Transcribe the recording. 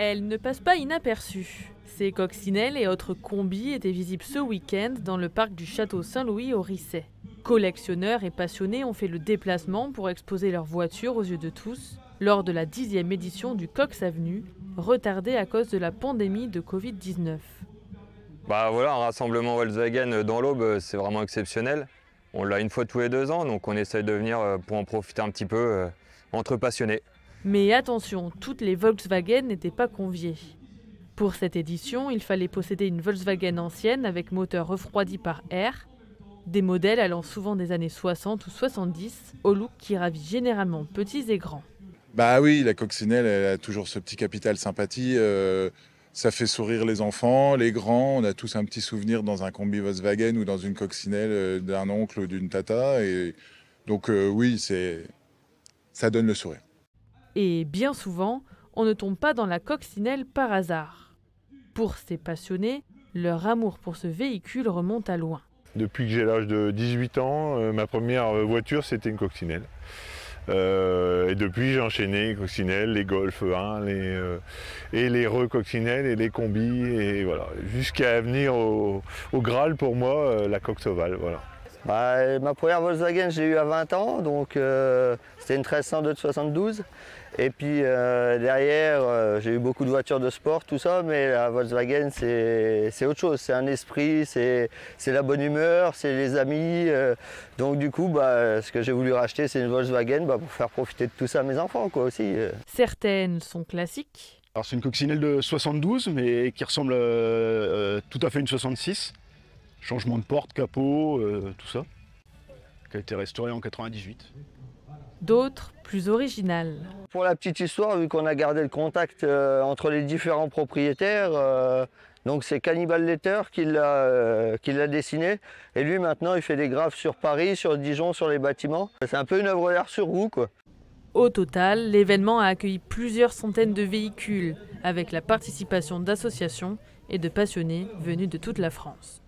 Elle ne passe pas inaperçue. Ces coccinelles et autres combis étaient visibles ce week-end dans le parc du Château Saint-Louis au Risset. Collectionneurs et passionnés ont fait le déplacement pour exposer leurs voitures aux yeux de tous lors de la 10e édition du Cox Avenue, retardée à cause de la pandémie de Covid-19. Voilà, un rassemblement Volkswagen dans l'Aube, c'est vraiment exceptionnel. On l'a une fois tous les 2 ans, donc on essaye de venir pour en profiter un petit peu entre passionnés. Mais attention, toutes les Volkswagen n'étaient pas conviées. Pour cette édition, il fallait posséder une Volkswagen ancienne avec moteur refroidi par air, des modèles allant souvent des années 60 ou 70, au look qui ravit généralement petits et grands. Bah oui, la coccinelle, elle a toujours ce petit capital sympathie. Ça fait sourire les enfants, les grands. On a tous un petit souvenir dans un combi Volkswagen ou dans une coccinelle d'un oncle ou d'une tata. Et donc oui, ça donne le sourire. Et bien souvent, on ne tombe pas dans la coccinelle par hasard. Pour ces passionnés, leur amour pour ce véhicule remonte à loin. Depuis que j'ai l'âge de 18 ans, ma première voiture c'était une coccinelle. Et depuis j'ai enchaîné les coccinelles, les Golf 1, et les recoccinelles et les combis, et voilà, jusqu'à venir au Graal pour moi, la coque ovale. Voilà. Ma première Volkswagen, j'ai eu à 20 ans, donc c'était une 1302 de 72. Et puis derrière, j'ai eu beaucoup de voitures de sport, tout ça, mais la Volkswagen, c'est autre chose. C'est un esprit, c'est la bonne humeur, c'est les amis. Donc du coup, ce que j'ai voulu racheter, c'est une Volkswagen pour faire profiter de tout ça à mes enfants quoi, aussi. Certaines sont classiques. Alors c'est une coccinelle de 72, mais qui ressemble tout à fait à une 66. Changement de porte, capot, tout ça, qui a été restauré en 98. D'autres plus originales. Pour la petite histoire, vu qu'on a gardé le contact entre les différents propriétaires, donc c'est Cannibal Letter qui l'a dessiné. Et lui maintenant il fait des graphes sur Paris, sur Dijon, sur les bâtiments. C'est un peu une œuvre d'art sur roue quoi. Au total, l'événement a accueilli plusieurs centaines de véhicules, avec la participation d'associations et de passionnés venus de toute la France.